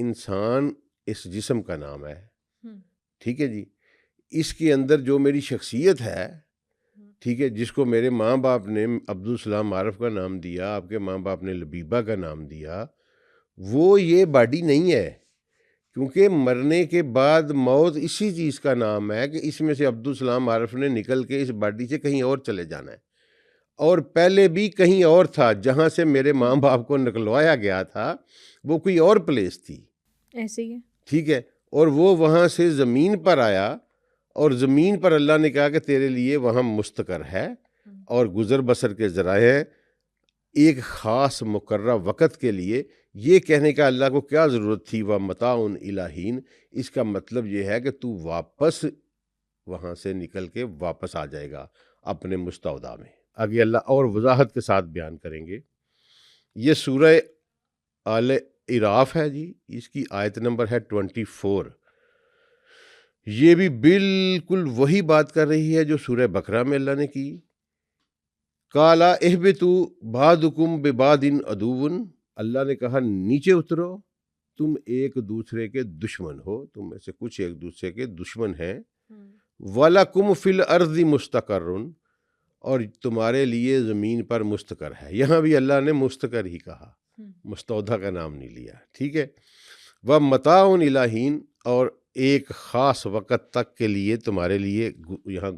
انسان اس جسم کا نام ہے، ٹھیک ہے جی، اس کے اندر جو میری شخصیت ہے، ٹھیک ہے، جس کو میرے ماں باپ نے عبدالسلام عارف کا نام دیا، آپ کے ماں باپ نے لبیبہ کا نام دیا، وہ یہ باڈی نہیں ہے، کیونکہ مرنے کے بعد موت اسی چیز کا نام ہے کہ اس میں سے عبدالسلام عارف نے نکل کے اس باڈی سے کہیں اور چلے جانا ہے، اور پہلے بھی کہیں اور تھا، جہاں سے میرے ماں باپ کو نکلوایا گیا تھا وہ کوئی اور پلیس تھی، ایسے ہی ہے، ٹھیک ہے، اور وہ وہاں سے زمین پر آیا، اور زمین پر اللہ نے کہا کہ تیرے لیے وہاں مستقر ہے اور گزر بسر کے ذرائع ہیں ایک خاص مقررہ وقت کے لیے۔ یہ کہنے کا اللہ کو کیا ضرورت تھی وہ متاع الہین، اس کا مطلب یہ ہے کہ تو واپس وہاں سے نکل کے واپس آ جائے گا اپنے مستودع میں۔ آگے اللہ اور وضاحت کے ساتھ بیان کریں گے۔ یہ سورہ آل اعراف ہے جی، اس کی آیت نمبر ہے 24۔ یہ بھی بالکل وہی بات کر رہی ہے جو سورہ بقرہ میں اللہ نے کی۔ قالا اہبطوا بعضکم ببعض عدو، اللہ نے کہا نیچے اترو، تم ایک دوسرے کے دشمن ہو، تم میں سے کچھ ایک دوسرے کے دشمن ہیں۔ وَلَكُمْ فِي الْأَرْضِ مُسْتَقَرٌ، اور تمہارے لیے زمین پر مستقر ہے۔ یہاں بھی اللہ نے مستقر ہی کہا، مستودع کا نام نہیں لیا، ٹھیک ہے۔ وَمَتَاعٌ إِلَىٰ حِینٍ، اور ایک خاص وقت تک کے لیے تمہارے لیے یہاں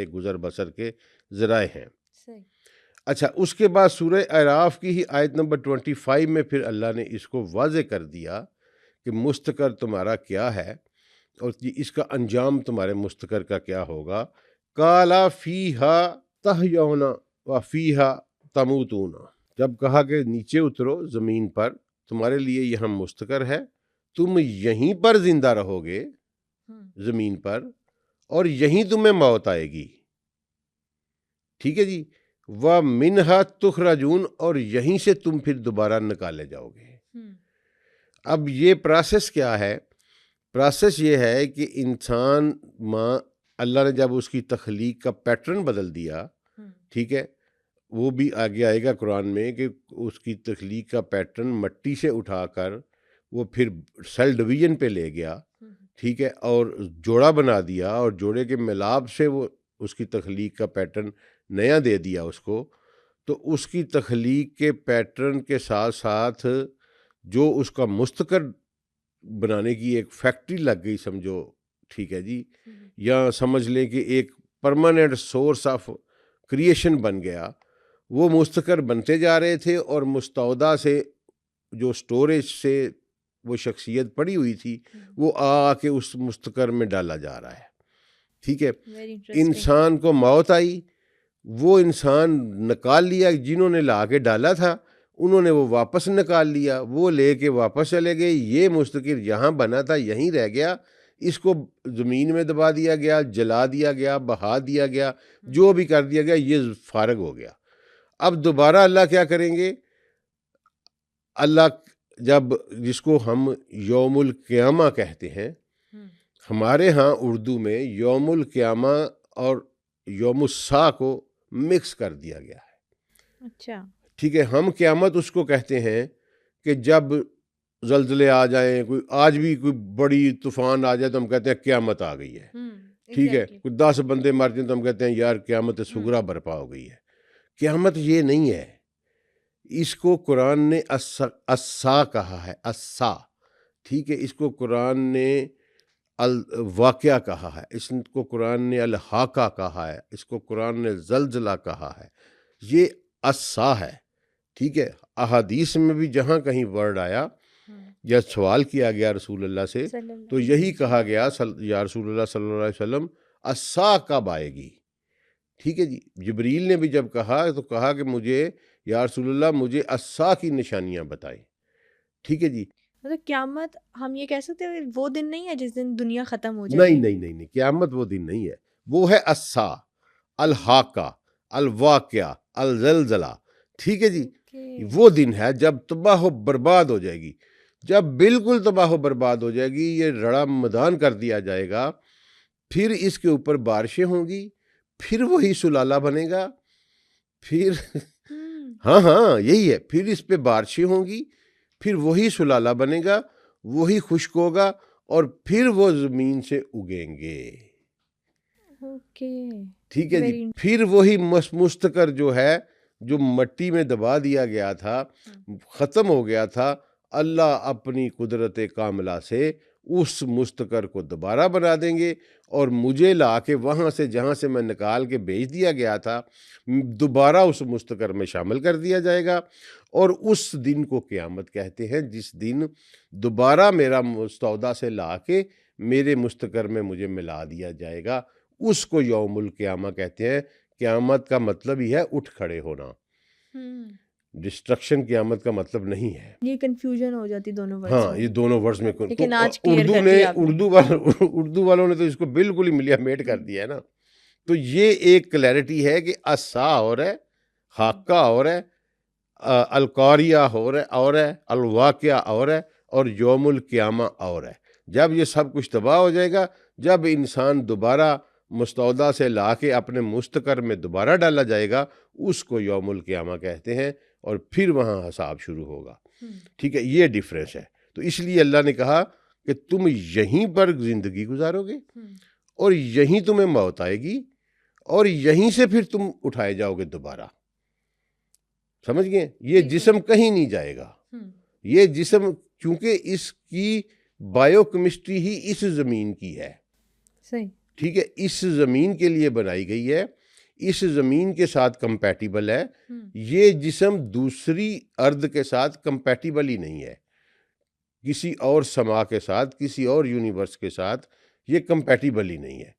گزر بسر کے ذرائع ہیں۔ اچھا، اس کے بعد سورہ اعراف کی ہی آیت نمبر 25 میں پھر اللہ نے اس کو واضح کر دیا کہ مستقر تمہارا کیا ہے اور اس کا انجام تمہارے مستقر کا کیا ہوگا۔ قَالَ فِيهَا تَحْيَوْنَ وَفِيهَا تَمُوتُونَ، جب کہا کہ نیچے اترو زمین پر، تمہارے لیے یہاں مستقر ہے، تم یہیں پر زندہ رہو گے زمین پر، اور یہیں تمہیں موت آئے گی، ٹھیک ہے جی۔ وَمِنْهَا تُخْرَجُونَ، اور یہیں سے تم پھر دوبارہ نکالے جاؤ گے۔ اب یہ پروسیس کیا ہے؟ پروسیس یہ ہے کہ انسان اللہ نے جب اس کی تخلیق کا پیٹرن بدل دیا، ٹھیک ہے، وہ بھی آگے آئے گا قرآن میں کہ اس کی تخلیق کا پیٹرن مٹی سے اٹھا کر وہ پھر سیل ڈویژن پہ لے گیا، ٹھیک ہے، اور جوڑا بنا دیا، اور جوڑے کے ملاب سے وہ اس کی تخلیق کا پیٹرن نیا دے دیا اس کو۔ تو اس کی تخلیق کے پیٹرن کے ساتھ ساتھ جو اس کا مستقر بنانے کی ایک فیکٹری لگ گئی سمجھو، ٹھیک ہے جی، یا سمجھ لیں کہ ایک پرماننٹ سورس آف کریشن بن گیا۔ وہ مستقر بنتے جا رہے تھے، اور مستودع سے جو سٹوریج سے وہ شخصیت پڑی ہوئی تھی وہ آ کے اس مستقر میں ڈالا جا رہا ہے، ٹھیک ہے۔ انسان کو موت آئی، وہ انسان نکال لیا، جنہوں نے لا کے ڈالا تھا انہوں نے وہ واپس نکال لیا، وہ لے کے واپس چلے گئے، یہ مستقر یہاں بنا تھا یہیں رہ گیا، اس کو زمین میں دبا دیا گیا، جلا دیا گیا، بہا دیا گیا، جو بھی کر دیا گیا، یہ فارغ ہو گیا۔ اب دوبارہ اللہ کیا کریں گے؟ اللہ جب جس کو ہم یوم القیامہ کہتے ہیں، ہمارے ہاں اردو میں یوم القیامہ اور یوم الساعہ کو مکس کر دیا گیا ہے، اچھا، ٹھیک ہے۔ ہم قیامت اس کو کہتے ہیں کہ جب زلزلے آ جائیں، کوئی آج بھی کوئی بڑی طوفان آ جائے تو ہم کہتے ہیں قیامت آ گئی ہے، ٹھیک ہے، کوئی 10 بندے مر جائیں تو ہم کہتے ہیں یار قیامت صغریٰ برپا ہو گئی ہے۔ قیامت یہ نہیں ہے، اس کو قرآن نے الساعہ کہا ہے، الساعہ، ٹھیک ہے، اس کو قرآن نے الواقعہ کہا ہے، اس کو قرآن نے الحاقہ کہا ہے، اس کو قرآن نے زلزلہ کہا ہے، یہ الساعہ ہے، ٹھیک ہے۔ احادیث میں بھی جہاں کہیں ورڈ آیا یا سوال کیا گیا رسول اللہ سے تو یہی کہا گیا یا رسول اللہ صلی اللہ علیہ وسلم الساعہ کب آئے گی، ٹھیک ہے جی۔ جبریل نے بھی جب کہا تو کہا کہ مجھے یا رسول اللہ مجھے الساعہ کی نشانیاں بتائیں، ٹھیک ہے جی۔ مطلب قیامت ہم یہ کہہ سکتے ہیں وہ دن نہیں ہے جس دن دنیا ختم ہو جائے گی؟ نہیں، قیامت وہ دن نہیں ہے، وہ ہے الساعہ، الحاقہ، الواقعہ، الزلزلہ، ٹھیک ہے جی۔ وہ دن ہے جب تباہ و برباد ہو جائے گی، جب بالکل تباہ و برباد ہو جائے گی، یہ رڑا میدان کر دیا جائے گا، پھر اس کے اوپر بارشیں ہوں گی، پھر وہی سلالہ بنے گا، پھر ہاں یہی ہے، پھر اس پہ بارشیں ہوں گی، پھر وہی سلالہ بنے گا، وہی خشک ہوگا اور پھر وہ زمین سے اگیں گے. اوکے. ٹھیک ہے جی. پھر وہی مستقر جو ہے جو مٹی میں دبا دیا گیا تھا ختم ہو گیا تھا، اللہ اپنی قدرت کاملہ سے اس مستقر کو دوبارہ بنا دیں گے اور مجھے لا کے وہاں سے جہاں سے میں نکال کے بھیج دیا گیا تھا دوبارہ اس مستقر میں شامل کر دیا جائے گا. اور اس دن کو قیامت کہتے ہیں جس دن دوبارہ میرا مستودع سے لا کے میرے مستقر میں مجھے ملا دیا جائے گا. اس کو یوم القیامہ کہتے ہیں. قیامت کا مطلب ہی ہے اٹھ کھڑے ہونا. ڈسٹرکشن قیامت کا مطلب نہیں ہے. یہ کنفیوژن ہو جاتی دونوں ورڈز. ہاں یہ دونوں ورڈز میں لیکن آج کلیئر کر دیا آپ نے. اردو والوں نے تو اس کو بالکل ہی ملیا میٹ کر دیا ہے نا. تو یہ ایک کلیئرٹی ہے کہ اسا اور ہے، حاقہ اور ہے، القاریہ اور ہے، الواقعہ اور ہے، اور یوم القیامہ اور ہے. جب یہ سب کچھ تباہ ہو جائے گا، جب انسان دوبارہ مستودع سے لا کے اپنے مستقر میں دوبارہ ڈالا جائے گا، اس کو یوم القیامہ کہتے ہیں اور پھر وہاں حساب شروع ہوگا. ٹھیک ہے، یہ ڈیفرنس ہے. تو اس لیے اللہ نے کہا کہ تم یہیں پر زندگی گزارو گے اور یہیں تمہیں موت آئے گی اور یہیں سے پھر تم اٹھائے جاؤ گے دوبارہ. سمجھ گئے؟ یہ جسم کہیں نہیں جائے گا. یہ جسم کیونکہ اس کی بائیو کیمسٹری ہی اس زمین کی ہے. صحیح. ٹھیک ہے، اس زمین کے لیے بنائی گئی ہے، اس زمین کے ساتھ کمپیٹیبل ہے. یہ جسم دوسری ارض کے ساتھ کمپیٹیبل ہی نہیں ہے، کسی اور سما کے ساتھ، کسی اور یونیورس کے ساتھ یہ کمپیٹیبل ہی نہیں ہے.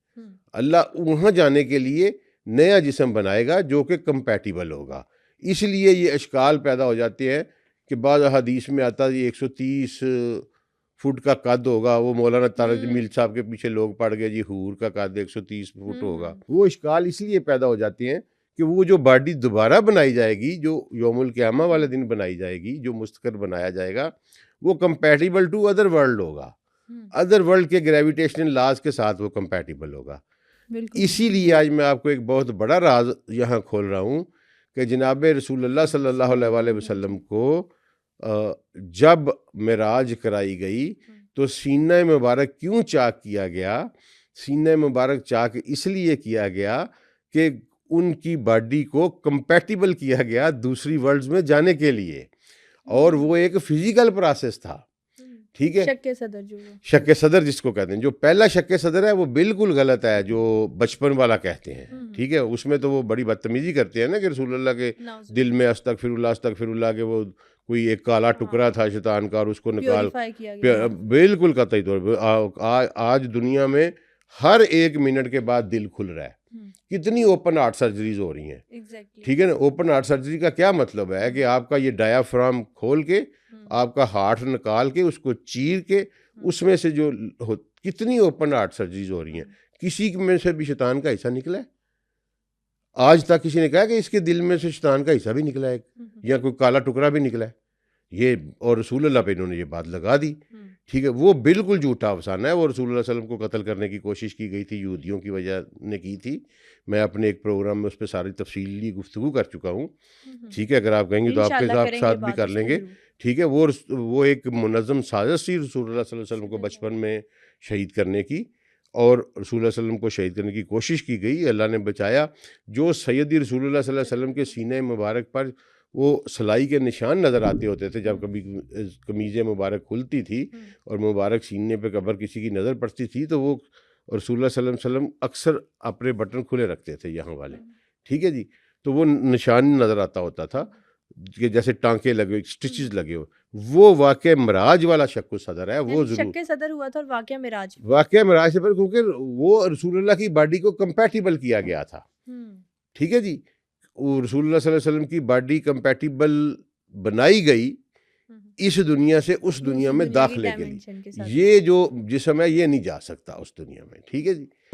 اللہ وہاں جانے کے لیے نیا جسم بنائے گا جو کہ کمپیٹیبل ہوگا. اس لیے یہ اشکال پیدا ہو جاتے ہیں کہ بعض حدیث میں آتا ہے 130 فٹ کا قد ہوگا. وہ مولانا طارق جمیل صاحب کے پیچھے لوگ پڑ گئے جی حور کا قد 130 فٹ ہوگا. وہ اشکال اس لیے پیدا ہو جاتے ہیں کہ وہ جو باڈی دوبارہ بنائی جائے گی، جو یوم القیامہ والے دن بنائی جائے گی، جو مستقر بنایا جائے گا، وہ کمپیٹیبل ٹو ادر ورلڈ ہوگا. ادر ورلڈ کے گریویٹیشنل لاز کے ساتھ وہ کمپیٹیبل ہوگا. اسی لیے آج میں آپ کو ایک بہت بڑا راز یہاں کھول رہا ہوں کہ جناب رسول اللہ صلی اللہ علیہ وآلہ وسلم کو جب معراج کرائی گئی تو سینہ مبارک کیوں چاک کیا گیا؟ سینہ مبارک چاک اس لیے کیا گیا کہ ان کی باڈی کو کمپیٹیبل کیا گیا دوسری ورلڈز میں جانے کے لیے، اور وہ ایک فزیکل پروسیس تھا. ٹھیک ہے، شک صدر جس کو کہتے ہیں، جو پہلا شک صدر ہے وہ بالکل غلط ہے، جو بچپن والا کہتے ہیں. ٹھیک ہے، اس میں تو وہ بڑی بدتمیزی کرتے ہیں نا کہ رسول اللہ کے دل میں استغفر اللہ کہ وہ کوئی ایک کالا ٹکڑا تھا شیطان کا اور اس کو نکال. بالکل قطعی طور پہ آج دنیا میں ہر 1 منٹ کے بعد دل کھل رہا ہے. کتنی اوپن ہارٹ سرجریز ہو رہی ہیں. ٹھیک ہے نا، اوپن ہارٹ سرجری کا کیا مطلب ہے کہ آپ کا یہ ڈایافرام کھول کے آپ کا ہارٹ نکال کے اس کو چیر کے اس میں سے جو کتنی اوپن ہارٹ سرجریز ہو رہی ہیں. کسی میں سے بھی شیطان کا حصہ نکلا ہے؟ آج تک کسی نے کہا کہ اس کے دل میں سے شیطان کا حصہ بھی نکلا ہے یا کوئی کالا ٹکڑا بھی نکلا ہے؟ یہ اور رسول اللہ پہ انہوں نے یہ بات لگا دی. ٹھیک ہے، وہ بالکل جھوٹا افسانہ ہے. وہ رسول اللہ صلی اللہ علیہ وسلم کو قتل کرنے کی کوشش کی گئی تھی، یہودیوں کی وجہ نے کی تھی. میں اپنے ایک پروگرام میں اس پہ ساری تفصیلی گفتگو کر چکا ہوں. ٹھیک ہے، اگر آپ کہیں گے تو آپ کے ساتھ بھی کر لیں گے. ٹھیک ہے، وہ ایک منظم سازش تھی رسول اللہ صلی اللہ علیہ وسلم کو بچپن میں شہید کرنے کی، اور رسول اللہ صلی اللہ علیہ وسلم کو شہید کرنے کی کوشش کی گئی. اللہ نے بچایا. جو سیدی رسول اللہ صلی اللہ علیہ وسلم کے سینہ مبارک پر وہ سلائی کے نشان نظر آتے ہوتے تھے جب کبھی قمیض مبارک کھلتی تھی اور مبارک سینے پہ قبر کسی کی نظر پڑتی تھی تو وہ رسول اللہ صلی اللہ علیہ وسلم اکثر اپنے بٹن کھلے رکھتے تھے یہاں والے. ٹھیک ہے جی، تو وہ نشان نظر آتا ہوتا تھا کہ جیسے ٹانکے لگے ہوئے، سٹچز لگے ہوئے. وہ واقعہ معراج والا شک صدر ہے. وہ ضرور شک صدر ہوا تھا اور واقعہ معراج سے پر، کیونکہ وہ رسول اللہ کی باڈی کو کمپیٹیبل کیا گیا تھا. ٹھیک ہے جی، رسول اللہ صلی اللہ علیہ وسلم کی باڈی کمپیٹیبل بنائی گئی اس دنیا سے اس دنیا میں داخلے کے لیے. یہ جو جسم ہے یہ نہیں جا سکتا اس دنیا میں. ٹھیک ہے جی.